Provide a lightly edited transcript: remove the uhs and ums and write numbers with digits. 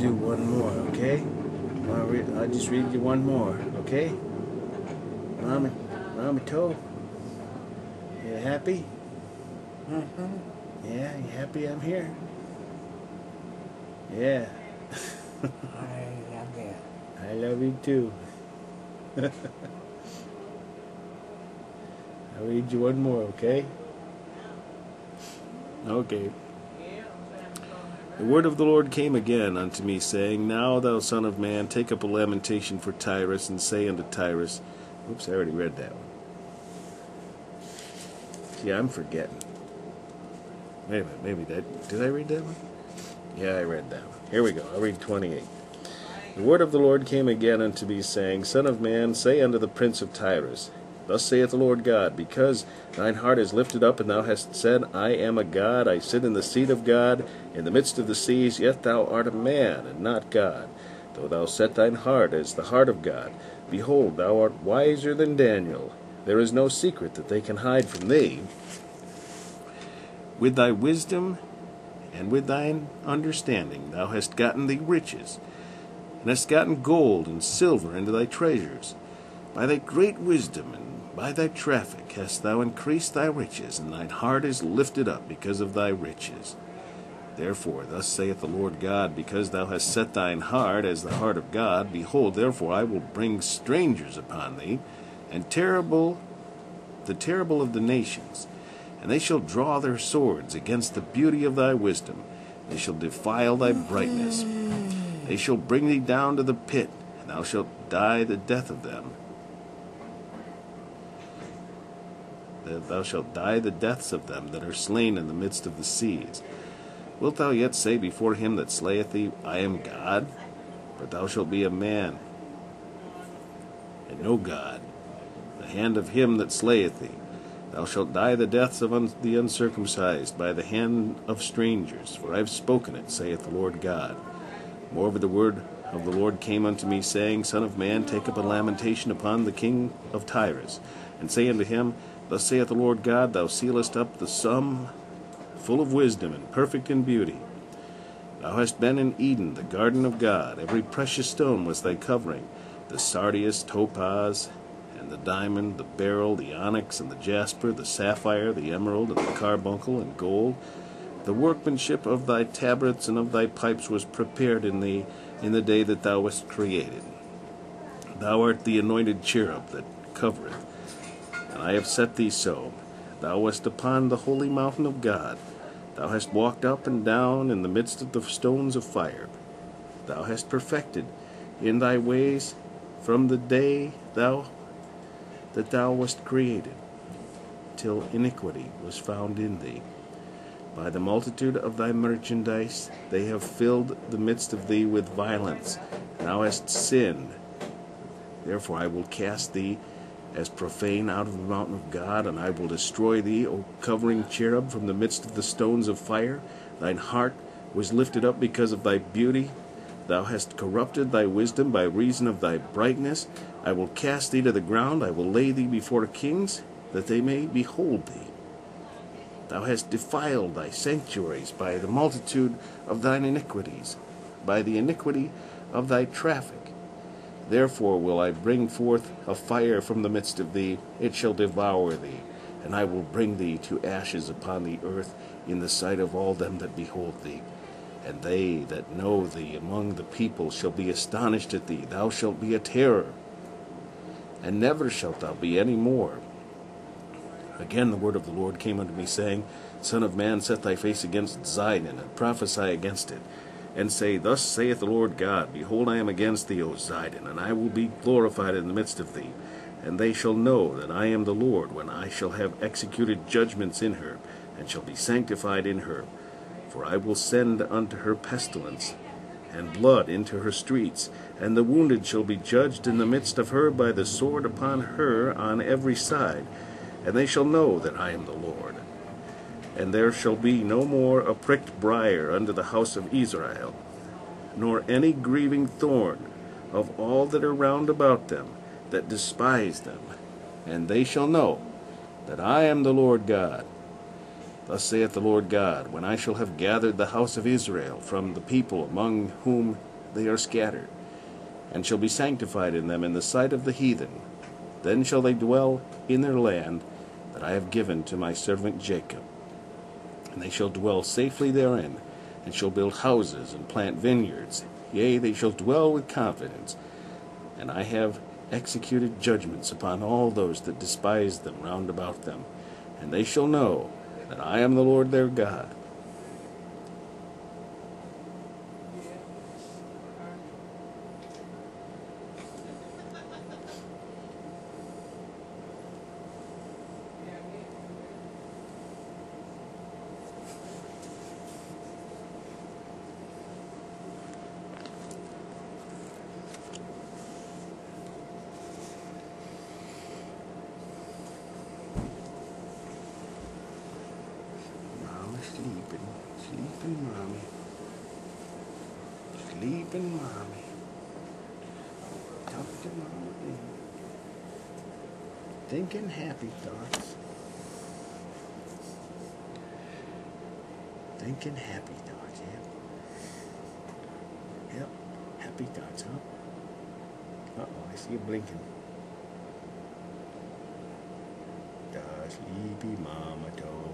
do one more, okay? I'll just read you one more, okay? Mommy told. You happy? Yeah, you happy I'm here? Yeah. I love you. I love you too. I'll read you one more, okay? Okay. The word of the Lord came again unto me, saying, Now, thou son of man, take up a lamentation for Tyrus, and say unto Tyrus, oops, I already read that one. Yeah, I'm forgetting. Wait a minute, maybe did I read that one? Yeah, I read that one. Here we go, I'll read 28. The word of the Lord came again unto me, saying, Son of man, say unto the prince of Tyrus, Thus saith the Lord God, because thine heart is lifted up, and thou hast said, I am a god, I sit in the seat of God, in the midst of the seas, yet thou art a man, and not God. Though thou set thine heart as the heart of God, behold, thou art wiser than Daniel. There is no secret that they can hide from thee. With thy wisdom and with thine understanding thou hast gotten thee riches, and hast gotten gold and silver into thy treasures. By thy great wisdom and by thy traffic hast thou increased thy riches, and thine heart is lifted up because of thy riches. Therefore, thus saith the Lord God, because thou hast set thine heart as the heart of God, behold, therefore I will bring strangers upon thee, and the terrible of the nations, and they shall draw their swords against the beauty of thy wisdom. They shall defile thy brightness. They shall bring thee down to the pit, and thou shalt die the death of them. Thou shalt die the deaths of them that are slain in the midst of the seas. Wilt thou yet say before him that slayeth thee, I am God? But thou shalt be a man, and no God, the hand of him that slayeth thee. Thou shalt die the deaths of the uncircumcised by the hand of strangers, for I have spoken it, saith the Lord God. Moreover, the word of the Lord came unto me, saying, Son of man, take up a lamentation upon the king of Tyrus, and say unto him, Thus saith the Lord God, Thou sealest up the sum, full of wisdom and perfect in beauty. Thou hast been in Eden, the garden of God. Every precious stone was thy covering, the sardius, topaz, and the diamond, the beryl, the onyx, and the jasper, the sapphire, the emerald, and the carbuncle, and gold. The workmanship of thy tabrets and of thy pipes was prepared in thee in the day that thou wast created. Thou art the anointed cherub that covereth, and I have set thee so. Thou wast upon the holy mountain of God. Thou hast walked up and down in the midst of the stones of fire. Thou hast perfected in thy ways from the day that thou wast created, till iniquity was found in thee. By the multitude of thy merchandise they have filled the midst of thee with violence. Thou hast sinned. Therefore I will cast thee as profane out of the mountain of God, and I will destroy thee, O covering cherub, from the midst of the stones of fire. Thine heart was lifted up because of thy beauty. Thou hast corrupted thy wisdom by reason of thy brightness. I will cast thee to the ground. I will lay thee before kings, that they may behold thee. Thou hast defiled thy sanctuaries by the multitude of thine iniquities, by the iniquity of thy traffic. Therefore will I bring forth a fire from the midst of thee, it shall devour thee, and I will bring thee to ashes upon the earth in the sight of all them that behold thee. And they that know thee among the people shall be astonished at thee. Thou shalt be a terror, and never shalt thou be any more. Again the word of the Lord came unto me, saying, Son of man, set thy face against Zidon, and prophesy against it, and say, Thus saith the Lord God, Behold, I am against thee, O Zidon, and I will be glorified in the midst of thee. And they shall know that I am the Lord, when I shall have executed judgments in her, and shall be sanctified in her. For I will send unto her pestilence, and blood into her streets, and the wounded shall be judged in the midst of her by the sword upon her on every side. And they shall know that I am the Lord. And there shall be no more a pricked briar unto the house of Israel, nor any grieving thorn of all that are round about them, that despise them. And they shall know that I am the Lord God. Thus saith the Lord God, when I shall have gathered the house of Israel from the people among whom they are scattered, and shall be sanctified in them in the sight of the heathen. Then shall they dwell in their land that I have given to my servant Jacob. And they shall dwell safely therein, and shall build houses and plant vineyards. Yea, they shall dwell with confidence. And I have executed judgments upon all those that despise them round about them. And they shall know that I am the Lord their God. Sleeping mommy. Sleeping mommy. Talk to mommy. Thinking happy thoughts. Thinking happy thoughts, yeah. Yep, happy thoughts, huh? Uh-oh, I see you blinking. Sleepy mama told